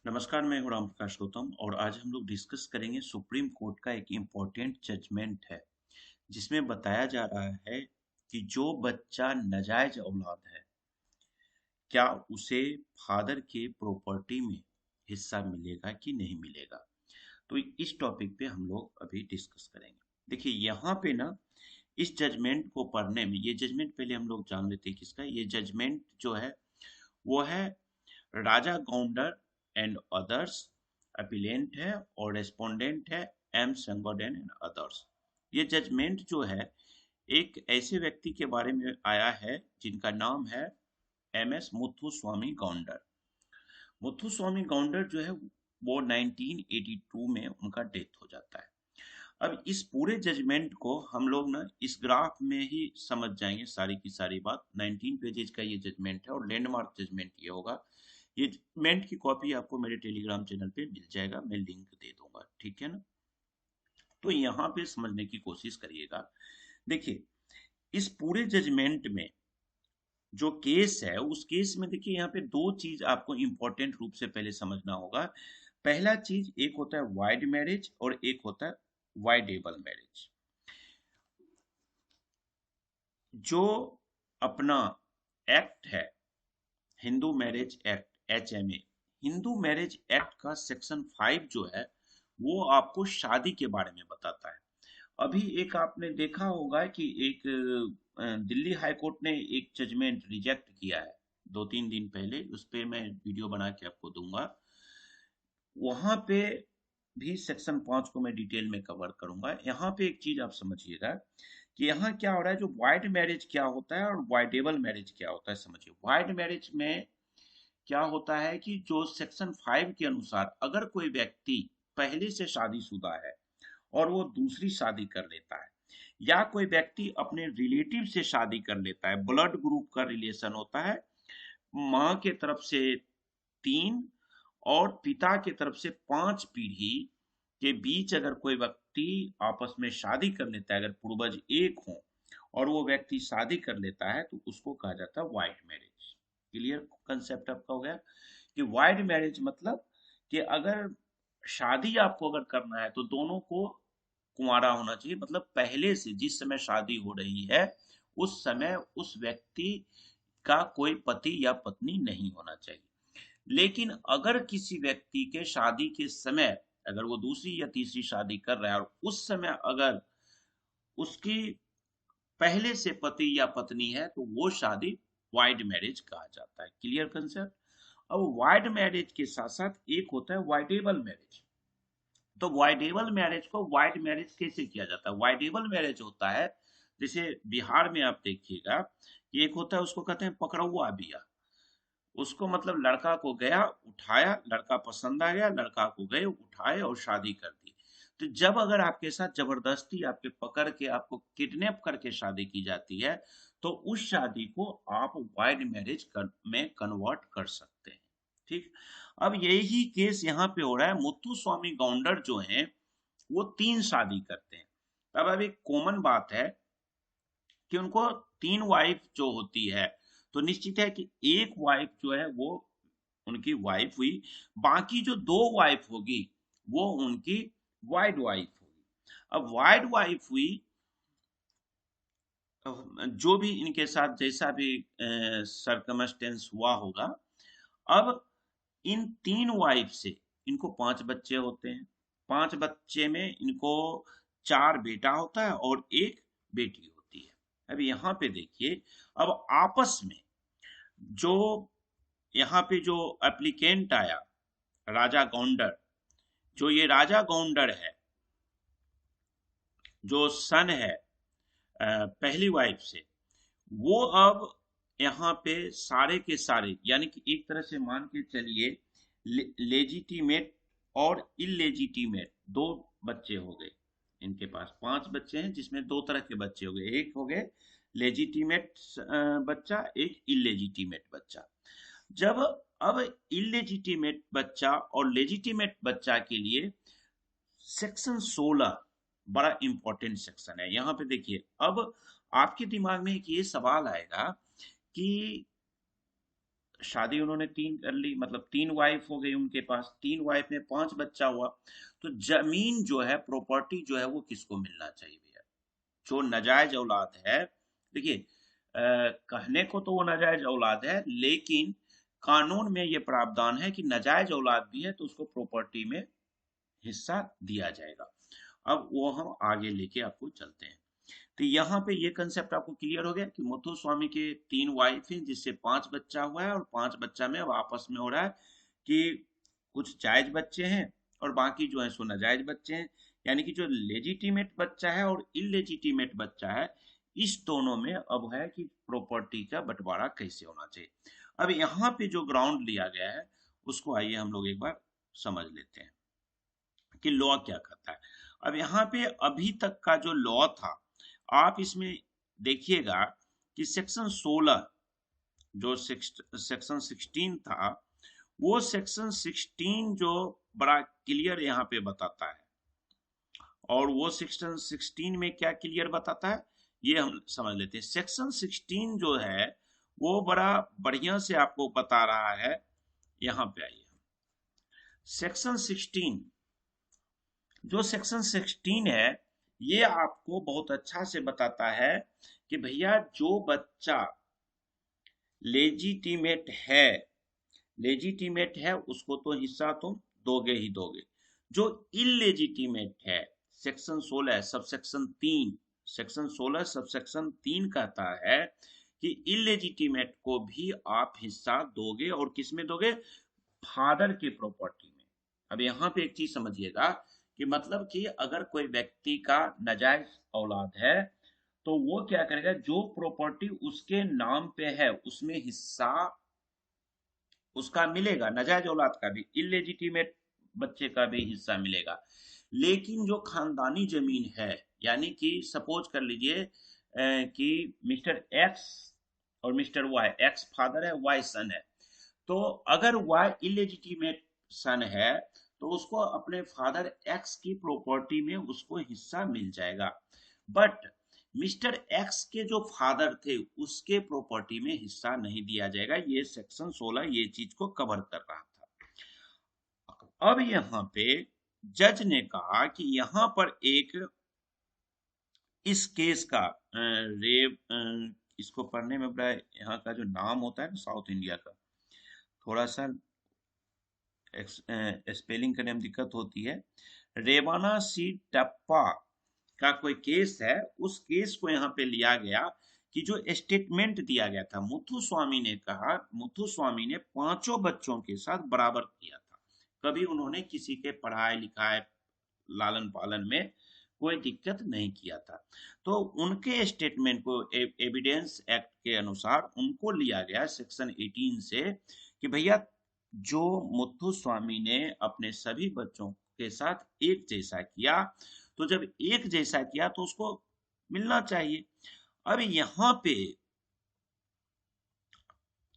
नमस्कार, मैं हूं राम प्रकाश गौतम और आज हम लोग डिस्कस करेंगे सुप्रीम कोर्ट का एक इम्पोर्टेंट जजमेंट है जिसमें बताया जा रहा है कि जो बच्चा नाजायज औलाद है क्या उसे फादर के प्रॉपर्टी में हिस्सा मिलेगा कि नहीं मिलेगा। तो इस टॉपिक पे हम लोग अभी डिस्कस करेंगे। देखिए यहाँ पे ना इस जजमेंट को पढ़ने में, ये जजमेंट पहले हम लोग जान लेते हैं किसका। ये जजमेंट जो है वो है राजा गौंडर एंड अदर्स, अपीलेंट है और रेस्पोंडेंट है एम संगोडेन एंड अदर्स। ये जजमेंट जो है एक ऐसे व्यक्ति के बारे में आया है जिनका नाम है एम एस मुथुस्वामी गौंडर। मुथुस्वामी गौंडर जो है वो 1982 में उनका डेथ हो जाता है। अब इस पूरे जजमेंट को हम लोग ना इस ग्राफ में ही समझ जाएंगे सारी की सारी बात। 19 पेजेज का ये जजमेंट है और लैंडमार्क जजमेंट ये होगा। ये जजमेंट की कॉपी आपको मेरे टेलीग्राम चैनल पे मिल जाएगा, मैं लिंक दे दूंगा, ठीक है ना। तो यहाँ पे समझने की कोशिश करिएगा। देखिए इस पूरे जजमेंट में जो केस है उस केस में देखिए यहाँ पे दो चीज आपको इंपॉर्टेंट रूप से पहले समझना होगा। पहला चीज एक होता है वाइड मैरिज और एक होता है वाइडेबल मैरिज। जो अपना एक्ट है Hindu marriage act HMA, Hindu marriage act का सेक्शन 5 जो है वो आपको शादी के बारे में बताता है। अभी एक आपने देखा होगा कि एक दिल्ली हाई कोर्ट ने एक जजमेंट रिजेक्ट किया है 2-3 दिन पहले, उस पर मैं वीडियो बना के आपको दूंगा। वहां पे भी सेक्शन 5 को मैं डिटेल में कवर करूंगा। यहाँ पे एक चीज आप समझिएगा कि यहाँ क्या हो रहा है, जो वाइड मैरिज क्या होता है और वाइडेबल मैरिज क्या होता है समझिए। वाइड मैरिज में क्या होता है कि जो सेक्शन 5 के अनुसार अगर कोई व्यक्ति पहले से शादीशुदा है और वो दूसरी शादी कर लेता है, या कोई व्यक्ति अपने रिलेटिव से शादी कर लेता है, ब्लड ग्रुप का रिलेशन होता है, माँ के तरफ से 3 और पिता की तरफ से 5 पीढ़ी के बीच अगर कोई व्यक्ति आपस में शादी कर लेता है, अगर पूर्वज एक हो और वो व्यक्ति शादी कर लेता है तो उसको कहा जाता है वाइड मैरिज। क्लियर कंसेप्ट आपका हो गया कि वाइड मैरिज मतलब कि अगर शादी आपको अगर करना है तो दोनों को कुंवारा होना चाहिए, मतलब पहले से जिस समय शादी हो रही है उस समय उस व्यक्ति का कोई पति या पत्नी नहीं होना चाहिए। लेकिन अगर किसी व्यक्ति के शादी के समय अगर वो दूसरी या तीसरी शादी कर रहा है और उस समय अगर उसकी पहले से पति या पत्नी है तो वो शादी वाइड मैरिज कहा जाता है। Clear concept. अब वाइड मैरिज के साथ साथ एक होता है वाइडेबल मैरिज। तो वाइडेबल मैरिज को वाइड मैरिज कैसे किया जाता है। वाइडेबल मैरिज होता है जैसे बिहार में आप देखिएगा कि एक होता है उसको कहते हैं पकड़ुआ बिया। उसको मतलब लड़का को गया उठाया, लड़का पसंद आ गया, लड़का को गए उठाए और शादी कर दी। तो जब अगर आपके साथ जबरदस्ती आपके पकड़ के आपको किडनैप करके शादी की जाती है तो उस शादी को आप वाइड मैरिज में कन्वर्ट कर सकते हैं। ठीक। अब यही केस यहाँ पे हो रहा है। मुत्तुस्वामी गौंडर जो हैं वो 3 शादी करते हैं। तब अब एक कॉमन बात है कि उनको 3 वाइफ जो होती है तो निश्चित है कि एक वाइफ जो है वो उनकी वाइफ हुई, बाकी जो 2 वाइफ होगी वो उनकी वाइड वाइफ होगी। अब वाइड वाइफ हुई, जो भी इनके साथ जैसा भी सरकमस्टेंस हुआ होगा। अब इन 3 वाइफ से इनको 5 बच्चे होते हैं। 5 बच्चे में इनको 4 बेटा होता है और 1 बेटी होती है। अब यहाँ पे देखिए, अब आपस में जो यहाँ पे जो एप्लीकेंट आया राजा गौंडर, जो ये राजा गौंडर है जो सन है पहली वाइफ से, वो अब यहाँ पे सारे के सारे यानी कि एक तरह से मान के चलिए लेजिटिमेट और इलेजिटिमेट 2 बच्चे हो गए। इनके पास 5 बच्चे हैं जिसमें 2 तरह के बच्चे हो गए। एक हो गए लेजिटिमेट बच्चा, एक इलेजिटिमेट बच्चा। जब अब इलेजिटिमेट बच्चा और लेजिटिमेट बच्चा के लिए सेक्शन 16 बड़ा इंपॉर्टेंट सेक्शन है। यहाँ पे देखिए, अब आपके दिमाग में एक ये सवाल आएगा कि शादी उन्होंने 3 कर ली, मतलब 3 वाइफ हो गई उनके पास, 3 वाइफ में 5 बच्चा हुआ। तो जमीन जो है, प्रॉपर्टी जो है, वो किसको मिलना चाहिए भैया? जो नाजायज औलाद है, देखिए कहने को तो वो नाजायज औलाद है, लेकिन कानून में ये प्रावधान है कि नाजायज औलाद भी है तो उसको प्रॉपर्टी में हिस्सा दिया जाएगा। अब वो हम आगे लेके आपको चलते हैं। तो यहाँ पे ये कंसेप्ट आपको क्लियर हो गया कि मुथु स्वामी के 3 वाइफ हैं जिससे 5 बच्चा हुआ है, और 5 बच्चा में अब आपस में हो रहा है कि कुछ जायज बच्चे हैं और बाकी जो है सो नाजायज बच्चे हैं। यानी कि जो लेजिटिमेट बच्चा है और इलेजिटिमेट बच्चा है, इस दोनों में अब है कि प्रॉपर्टी का बंटवारा कैसे होना चाहिए। अब यहाँ पे जो ग्राउंड लिया गया है उसको आइए हम लोग एक बार समझ लेते हैं कि लॉ क्या कहता है। अब यहाँ पे अभी तक का जो लॉ था, आप इसमें देखिएगा कि सेक्शन 16, जो सेक्शन 16 था, वो सेक्शन 16 जो बड़ा क्लियर यहाँ पे बताता है। और वो सेक्शन 16 में क्या क्लियर बताता है ये हम समझ लेते हैं। सेक्शन 16 जो है वो बड़ा बढ़िया से आपको बता रहा है। यहाँ पे आइए, सेक्शन 16, जो सेक्शन 16 है, ये आपको बहुत अच्छा से बताता है कि भैया जो बच्चा लेजिटिमेट है, लेजिटिमेट है उसको तो हिस्सा तुम दोगे ही दोगे। जो इलेजिटिमेट है, सेक्शन 16 सबसेक्शन 3, सेक्शन 16 सबसेक्शन 3 कहता है कि इलेजिटिमेट को भी आप हिस्सा दोगे, और किस में दोगे? फादर की प्रॉपर्टी में। अब यहाँ पे एक चीज समझिएगा कि मतलब कि अगर कोई व्यक्ति का नाजायज औलाद है तो वो क्या करेगा, जो प्रॉपर्टी उसके नाम पे है उसमें हिस्सा उसका मिलेगा, नाजायज औलाद का भी, इलेजिटिमेट बच्चे का भी हिस्सा मिलेगा। लेकिन जो खानदानी जमीन है, यानी कि सपोज कर लीजिए कि मिस्टर एक्स और मिस्टर वाई, एक्स फादर है, वाई सन है, तो अगर वाई इलेजिटिमेट सन है तो उसको अपने फादर एक्स की प्रॉपर्टी में उसको हिस्सा मिल जाएगा। बट मिस्टर एक्स के जो फादर थे उसके प्रॉपर्टी में हिस्सा नहीं दिया जाएगा। ये सेक्शन 16 ये चीज को कवर कर रहा था। अब यहाँ पे जज ने कहा कि यहाँ पर एक, इस केस का इसको पढ़ने में बड़ा यहाँ का जो नाम होता है ना साउथ इंडिया का, थोड़ा सा स्पेलिंग करने में दिक्कत होती है। रेवाना सी टप्पा का कोई केस है, उस केस को यहाँ पे लिया गया कि जो स्टेटमेंट दिया गया था, मुथु स्वामी ने कहा, मुथु स्वामी ने 5 बच्चों के साथ बराबर किया था, कभी उन्होंने किसी के पढ़ाई लिखाई लालन पालन में कोई दिक्कत नहीं किया था। तो उनके स्टेटमेंट को एविडेंस एक्ट के अनुसार उनको लिया गया सेक्शन 18 से कि भैया जो मुथु स्वामी ने अपने सभी बच्चों के साथ एक जैसा किया, तो जब एक जैसा किया तो उसको मिलना चाहिए। अब यहाँ पे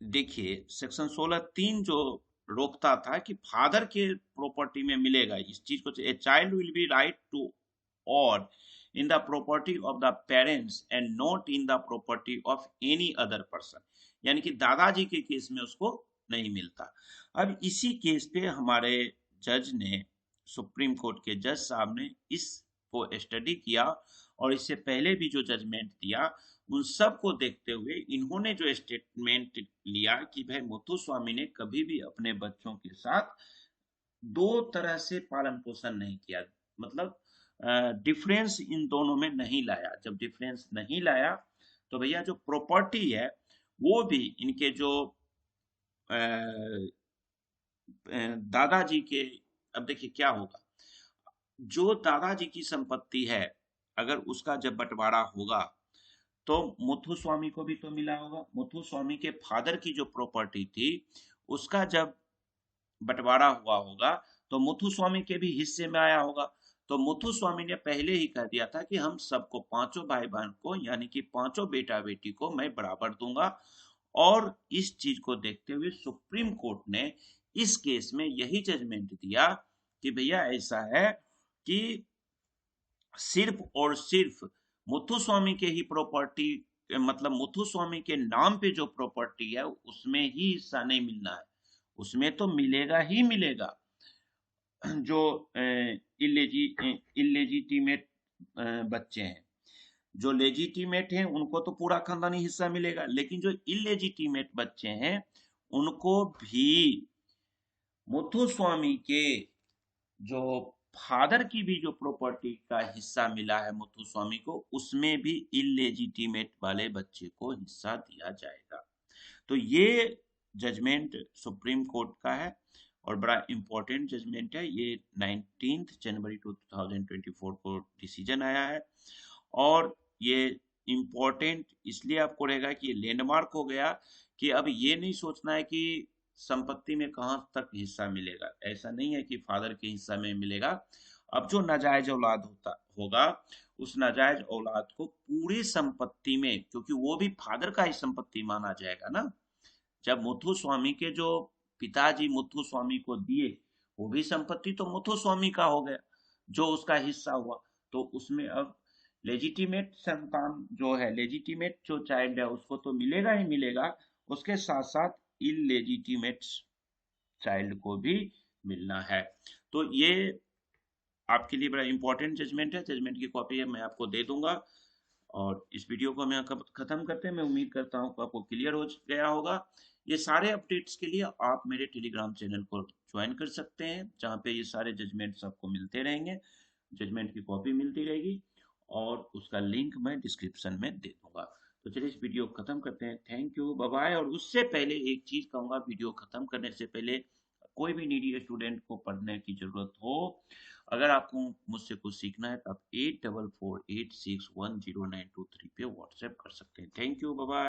देखिए सेक्शन 16(3) जो रोकता था कि फादर के प्रॉपर्टी में मिलेगा इस चीज को, a child will be right to और in the property of the parents and not in the property of any other person, यानी कि दादाजी के केस में उसको नहीं मिलता। अब इसी केस पे हमारे जज ने, सुप्रीम कोर्ट के जज साहब ने इसको स्टडी किया, और इससे पहले भी जो जजमेंट दिया उन सब को देखते हुए इन्होंने जो स्टेटमेंट लिया कि भाई मुथु स्वामी ने कभी भी अपने बच्चों के साथ दो तरह से पालन पोषण नहीं किया, मतलब डिफरेंस इन दोनों में नहीं लाया। जब डिफरेंस नहीं लाया तो भैया जो प्रॉपर्टी है वो भी इनके जो दादाजी के, अब देखिए क्या होगा, जो दादाजी की संपत्ति है अगर उसका जब बंटवारा होगा तो मुथु स्वामी को भी तो मिला होगा। मुथु स्वामी के फादर की जो प्रॉपर्टी थी उसका जब बंटवारा हुआ होगा तो मुथु स्वामी के भी हिस्से में आया होगा। तो मुथु स्वामी ने पहले ही कह दिया था कि हम सबको, 5 भाई बहन को, यानी कि 5 बेटा बेटी को मैं बराबर दूंगा। और इस चीज को देखते हुए सुप्रीम कोर्ट ने इस केस में यही जजमेंट दिया कि भैया ऐसा है कि सिर्फ और सिर्फ मुथु स्वामी के ही प्रॉपर्टी मतलब मुथुस्वामी के नाम पे जो प्रॉपर्टी है उसमें ही हिस्सा नहीं मिलना है, उसमें तो मिलेगा ही मिलेगा। जो इलेजिटिमेट बच्चे हैं, जो लेजिटिमेट हैं उनको तो पूरा खानदानी हिस्सा मिलेगा, लेकिन जो इलेजिटिमेट बच्चे हैं उनको भी मुथुस्वामी के जो फादर की भी जो प्रॉपर्टी का हिस्सा मिला है मुथुस्वामी को, उसमें भी इलेजिटिमेट वाले बच्चे को हिस्सा दिया जाएगा। तो ये जजमेंट सुप्रीम कोर्ट का है और बड़ा इंपॉर्टेंट जजमेंट है ये। 19 जनवरी 2024 को डिसीजन आया है और ये इम्पोर्टेंट इसलिए आपको रहेगा कि ये लैंडमार्क हो गया कि अब ये नहीं सोचना है कि संपत्ति में कहाँ तक हिस्सा मिलेगा। ऐसा नहीं है कि फादर के हिस्सा में मिलेगा। अब जो नाजायज औलाद होगा, उस नाजायज औलाद को पूरी संपत्ति में, क्योंकि वो भी फादर का ही संपत्ति माना जाएगा ना। जब मुथुस्वामी के जो पिताजी मुथुस्वामी को दिए, वो भी संपत्ति तो मुथुस्वामी का हो गया, जो उसका हिस्सा हुआ। तो उसमें अब लेजिटिमेट संतान जो है, लेजिटिमेट जो चाइल्ड है, उसको तो मिलेगा ही मिलेगा, उसके साथ साथ इलेजिटिमेट चाइल्ड को भी मिलना है। तो ये आपके लिए बड़ा इंपॉर्टेंट जजमेंट है। जजमेंट की कॉपी मैं आपको दे दूंगा और इस वीडियो को मैं खत्म करते हैं। मैं उम्मीद करता हूँ कि आपको क्लियर हो गया होगा। ये सारे अपडेट्स के लिए आप मेरे टेलीग्राम चैनल को ज्वाइन कर सकते हैं, जहाँ पे ये सारे जजमेंट्स आपको मिलते रहेंगे, जजमेंट की कॉपी मिलती रहेगी और उसका लिंक मैं डिस्क्रिप्शन में दे दूंगा। तो चलिए इस वीडियो को खत्म करते हैं। Thank you, bye bye. और उससे पहले एक चीज कहूंगा, वीडियो खत्म करने से पहले, कोई भी नीडी स्टूडेंट को पढ़ने की जरूरत हो, अगर आपको मुझसे कुछ सीखना है तो आप 8448610923 पे व्हाट्सएप कर सकते हैं। Thank you, bye bye.